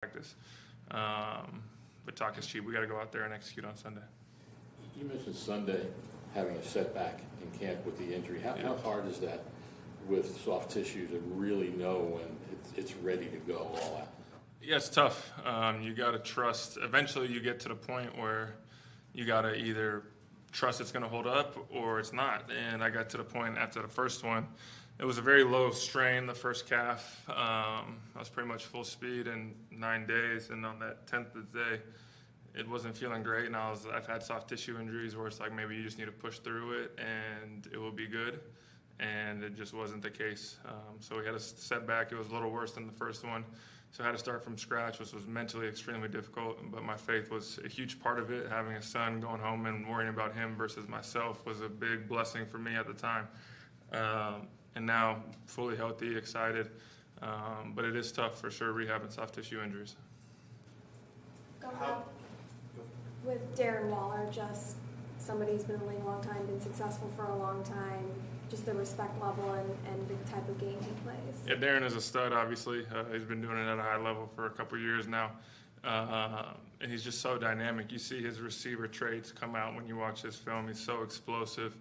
practice. But talk is cheap. We got to go out there and execute on Sunday. You mentioned Sunday having a setback in camp with the injury. How hard is that with soft tissue to really know when it's ready to go all out? Yeah, it's tough. You got to trust. Eventually, you get to the point where you got to either trust it's going to hold up or it's not. And I got to the point after the first one. It was a very low strain the first calf. I was pretty much full speed in 9 days, and on that 10th day, it wasn't feeling great. And I've had soft tissue injuries where it's like maybe you just need to push through it and it will be good. And it just wasn't the case. So we had a setback. It was a little worse than the first one. So I had to start from scratch, which was mentally extremely difficult. But my faith was a huge part of it. Having a son, going home and worrying about him versus myself was a big blessing for me at the time. And now fully healthy, excited. But it is tough for sure, rehabbing soft tissue injuries. With Darren Waller, just somebody who's been in the league a long time, been successful for a long time, just the respect level and the type of game he plays. Yeah, Darren is a stud, obviously. He's been doing it at a high level for a couple years now. And he's just so dynamic. You see his receiver traits come out when you watch his film. He's so explosive.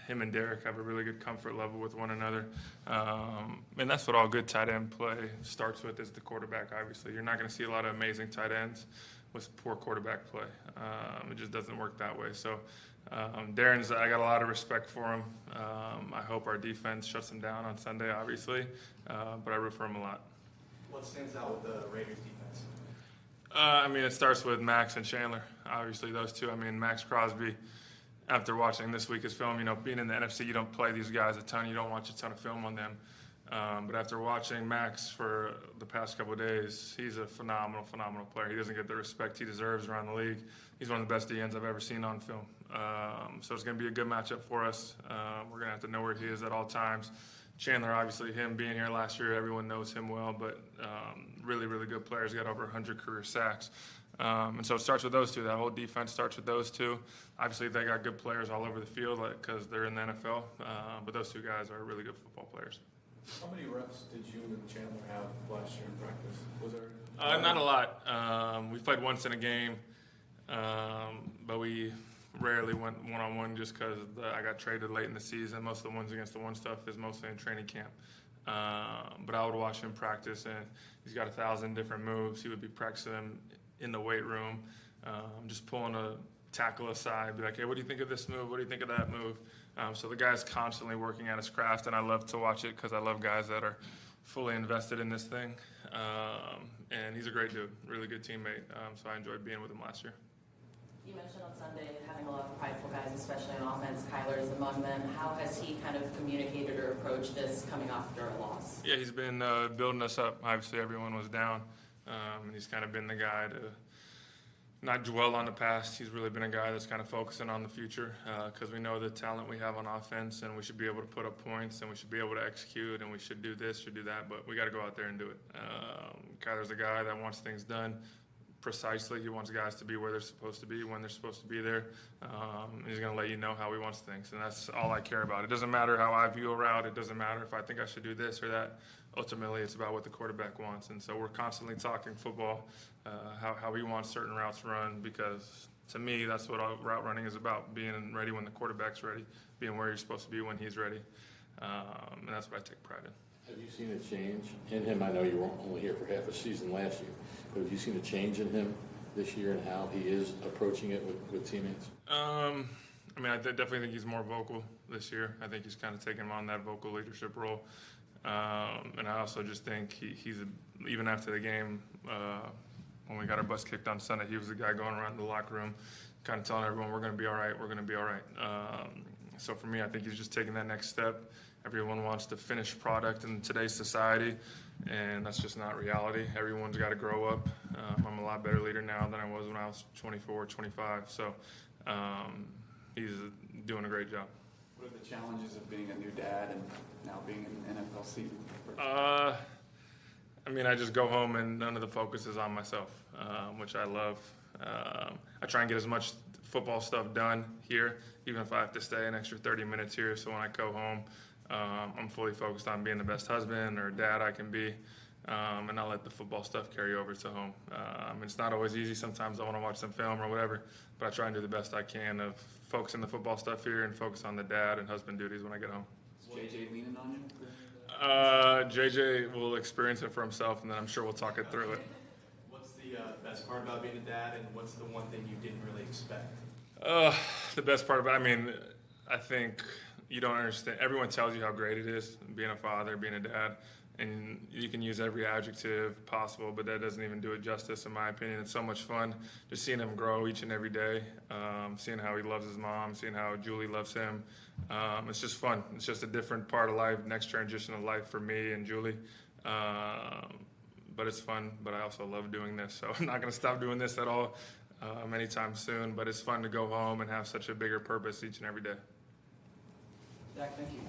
Him and Derek have a really good comfort level with one another. And that's what all good tight end play starts with, is the quarterback, obviously. You're not going to see a lot of amazing tight ends with poor quarterback play. It just doesn't work that way. So I got a lot of respect for him. I hope our defense shuts him down on Sunday, obviously. But I root for him a lot. What stands out with the Raiders defense? It starts with Max and Chandler. Obviously, those two. Max Crosby, after watching this week's film, being in the NFC, you don't play these guys a ton. You don't watch a ton of film on them. But after watching Max for the past couple of days, he's a phenomenal player. He doesn't get the respect he deserves around the league. He's one of the best DNs I've ever seen on film. So it's going to be a good matchup for us. We're going to have to know where he is at all times. Chandler, obviously, him being here last year, everyone knows him well, but really, really good player. He's got over 100 career sacks. And so it starts with those two. That whole defense starts with those two. Obviously, they got good players all over the field because they're in the NFL. But those two guys are really good football players. How many reps did you and Chandler have last year in practice? Was there? Not a lot. We played once in a game, but we rarely went one-on-one just because I got traded late in the season. Most of the ones against the one stuff is mostly in training camp. But I would watch him practice, and he's got 1,000 different moves. He would be practicing them in the weight room, just pulling a tackle aside, be like, hey, what do you think of this move? What do you think of that move? So the guy's constantly working at his craft, and I love to watch it because I love guys that are fully invested in this thing. And he's a great dude, really good teammate. So I enjoyed being with him last year. You mentioned on Sunday having a lot of prideful guys, especially on offense. Kyler is among them. How has he kind of communicated or approached this coming after a loss? Yeah, he's been building us up. Obviously, everyone was down, and he's kind of been the guy to not dwell on the past. He's really been a guy that's kind of focusing on the future because we know the talent we have on offense, and we should be able to put up points, and we should be able to execute, and we should do this, should do that, but we got to go out there and do it. Kyler's a guy that wants things done precisely. He wants guys to be where they're supposed to be, when they're supposed to be there. He's going to let you know how he wants things, and that's all I care about. It doesn't matter how I view a route. It doesn't matter if I think I should do this or that. Ultimately, it's about what the quarterback wants, and so we're constantly talking football, how he wants certain routes run, because to me, that's what route running is about, being ready when the quarterback's ready, being where you're supposed to be when he's ready, and that's what I take pride in. Have you seen a change in him? I know you were only here for half a season last year, but have you seen a change in him this year and how he is approaching it with teammates? I definitely think he's more vocal this year. I think he's kind of taken on that vocal leadership role. And I also just think he's even after the game, when we got our butts kicked on Sunday, he was the guy going around the locker room kind of telling everyone, we're going to be all right, we're going to be all right. So for me, I think he's just taking that next step. Everyone wants the finished product in today's society, and that's just not reality. Everyone's got to grow up. I'm a lot better leader now than I was when I was 24, 25. So he's doing a great job. What are the challenges of being a new dad and now being in the NFL season? I just go home and none of the focus is on myself, which I love. I try and get as much football stuff done here, even if I have to stay an extra 30 minutes here. So when I go home, I'm fully focused on being the best husband or dad I can be. and I'll let the football stuff carry over to home. It's not always easy. Sometimes I want to watch some film or whatever, but I try and do the best I can of focus on the football stuff here and focus on the dad and husband duties when I get home. Is JJ leaning on you? JJ will experience it for himself, and then I'm sure we'll talk it through it. What's the best part about being a dad, and what's the one thing you didn't really expect? The best part about, I think you don't understand. Everyone tells you how great it is being a father, being a dad, and you can use every adjective possible, but that doesn't even do it justice, in my opinion. It's so much fun just seeing him grow each and every day, seeing how he loves his mom, seeing how Julie loves him. It's just fun. It's just a different part of life, next transition of life for me and Julie. But it's fun, but I also love doing this, so I'm not going to stop doing this at all anytime soon, but it's fun to go home and have such a bigger purpose each and every day. Zach, thank you.